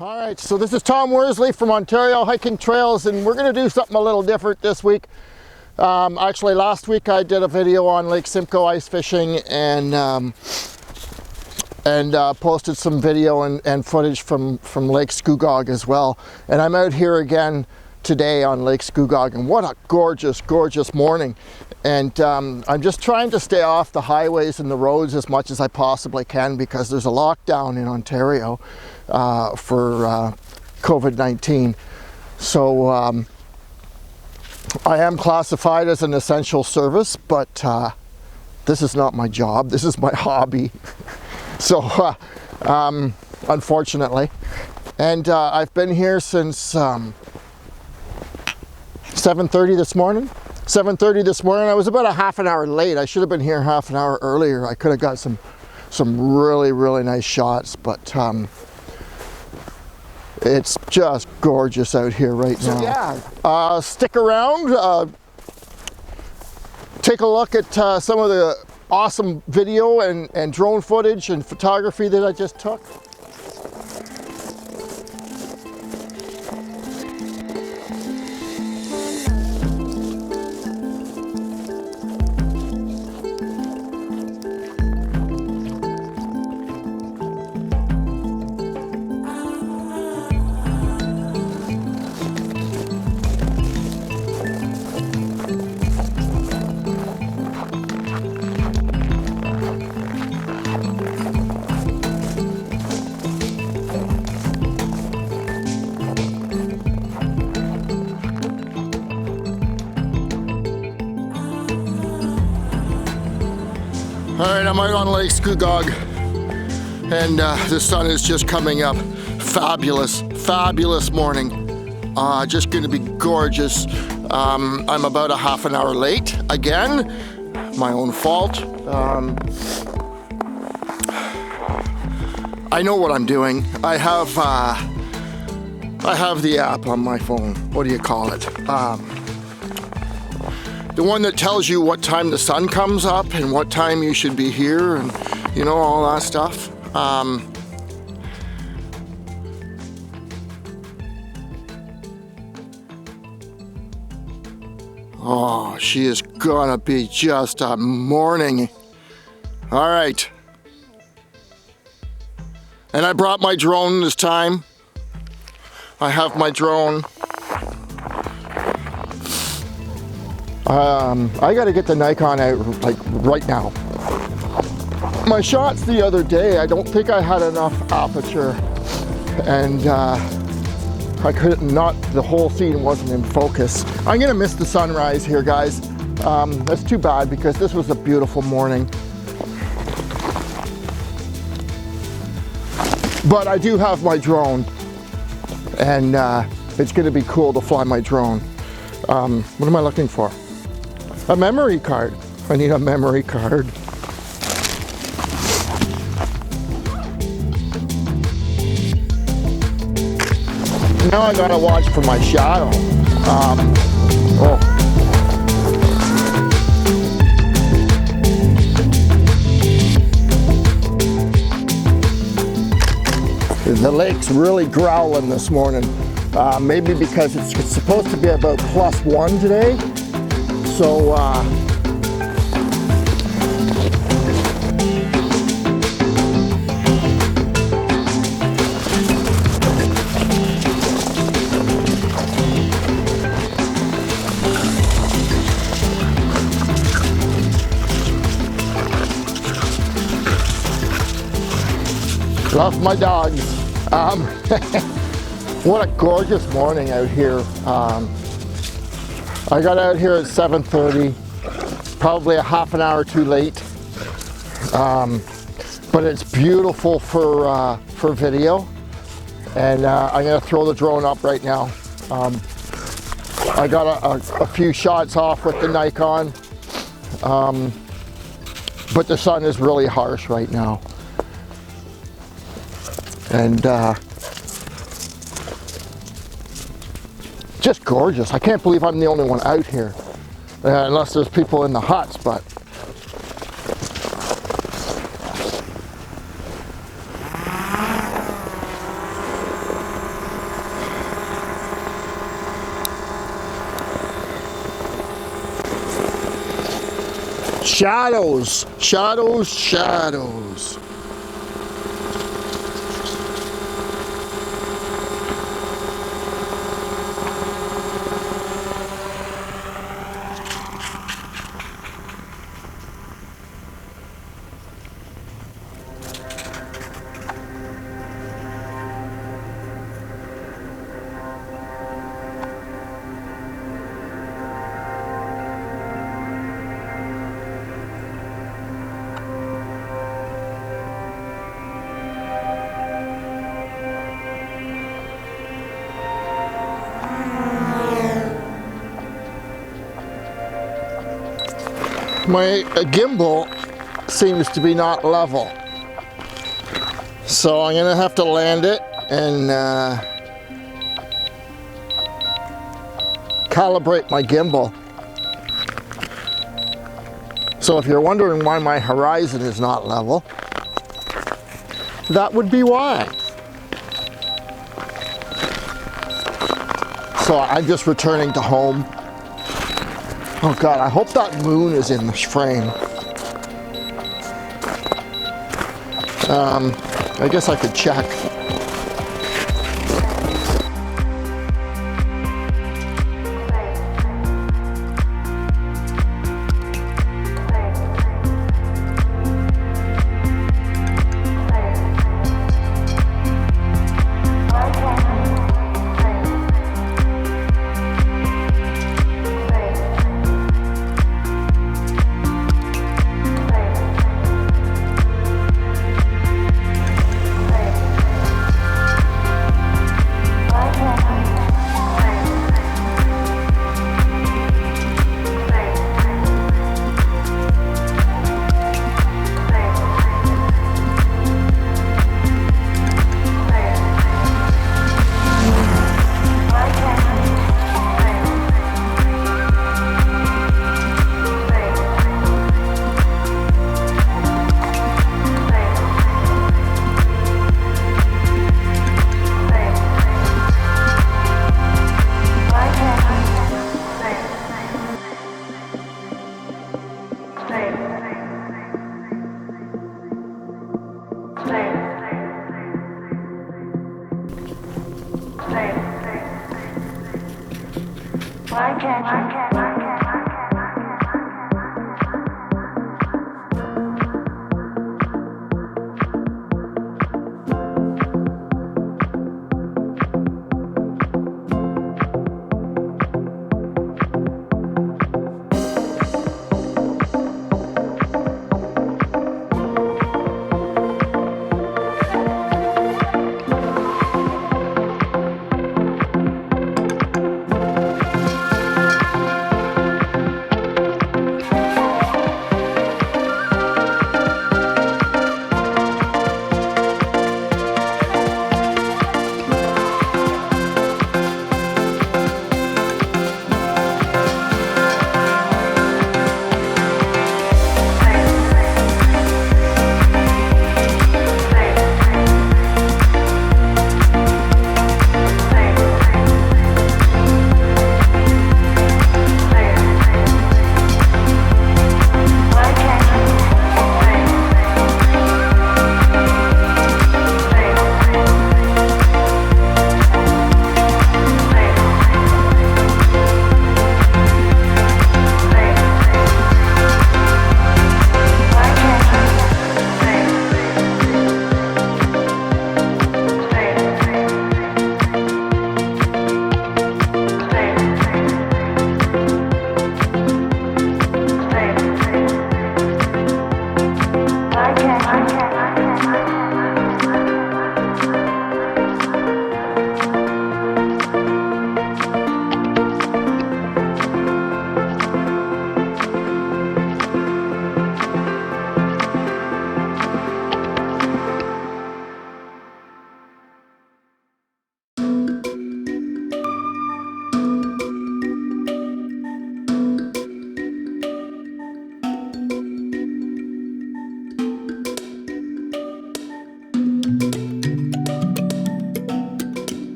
All right, so this is Tom Worsley from Ontario Hiking Trails, and we're going to do something a little different this week. Actually, last week I did a video on Lake Simcoe ice fishing and posted some video and footage from Lake Scugog as well. And I'm out here again today on Lake Scugog, and what a gorgeous, gorgeous morning. And I'm just trying to stay off the highways and the roads as much as I possibly can because there's a lockdown in Ontario for COVID-19. So I am classified as an essential service, but this is not my job. This is my hobby. So unfortunately, and I've been here since 7:30 this morning. 7:30 this morning. I was about a half an hour late. I should have been here half an hour earlier. I could have got some really, really nice shots, but it's just gorgeous out here right now. So yeah, stick around. Take a look at some of the awesome video and drone footage and photography that I just took. All right, I'm out on Lake Scugog, and the sun is just coming up. Fabulous, fabulous morning. Just gonna be gorgeous. I'm about a half an hour late again. My own fault. I know what I'm doing. I have the app on my phone. What do you call it? The one that tells you what time the sun comes up and what time you should be here, and you know, all that stuff. Oh, she is gonna be just a morning. All right. And I brought my drone this time. I have my drone. I gotta get the Nikon out like right now. My shots the other day, I don't think I had enough aperture, and I couldn't, the whole scene wasn't in focus. I'm gonna miss the sunrise here, guys. That's too bad because this was a beautiful morning. But I do have my drone, and it's gonna be cool to fly my drone. What am I looking for? A memory card. I need a memory card. Now I gotta watch for my shadow. The lake's really growling this morning. Maybe because it's supposed to be about +1 today. So love my dogs. What a gorgeous morning out here. I got out here at 7:30, probably a half an hour too late, but it's beautiful for video, and I'm gonna throw the drone up right now. I got a few shots off with the Nikon, but the sun is really harsh right now, and just gorgeous. I can't believe I'm the only one out here, unless there's people in the huts, but Shadows, shadows, shadows. My gimbal seems to be not level, so I'm gonna have to land it and calibrate my gimbal. So if you're wondering why my horizon is not level, that would be why. So I'm just returning to home. Oh God, I hope that moon is in this frame. I guess I could check.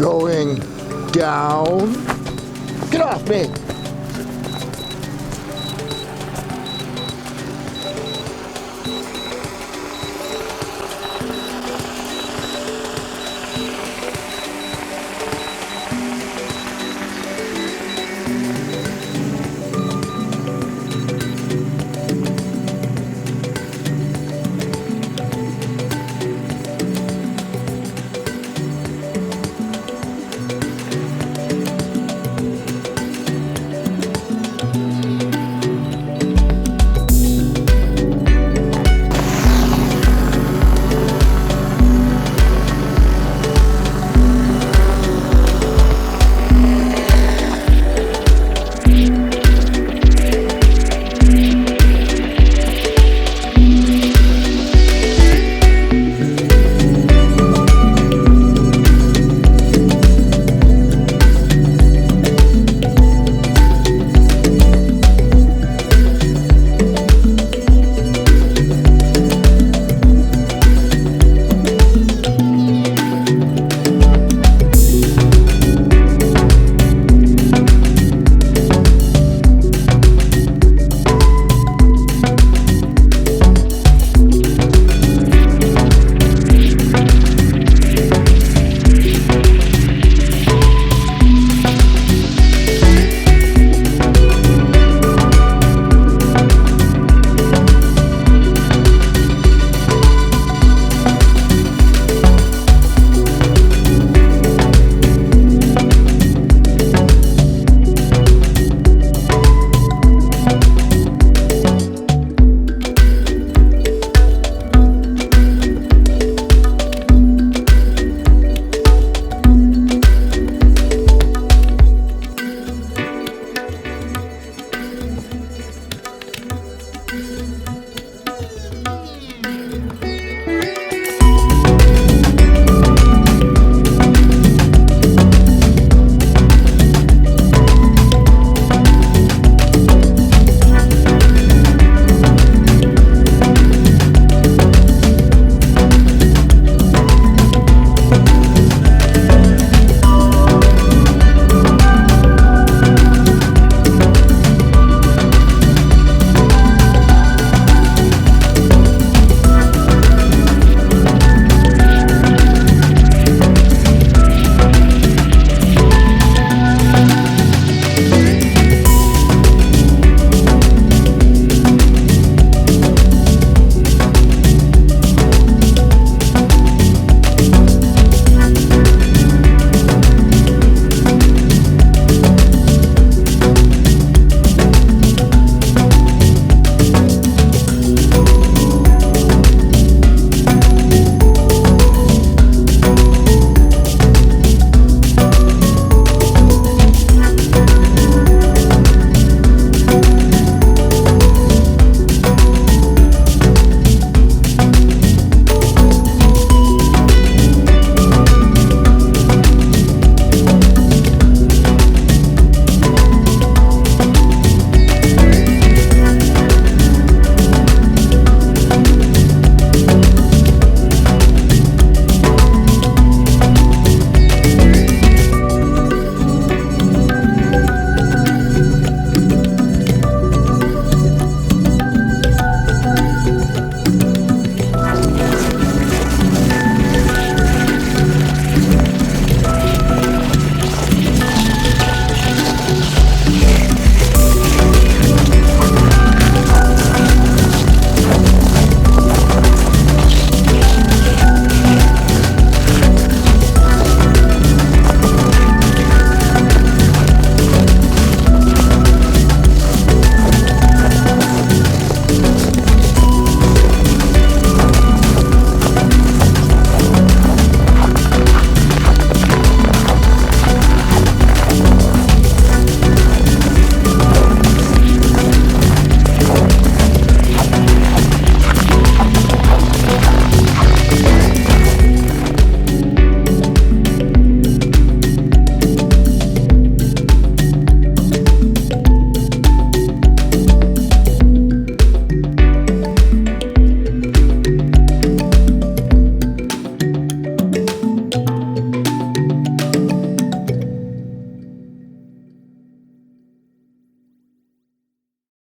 going down. Get off me!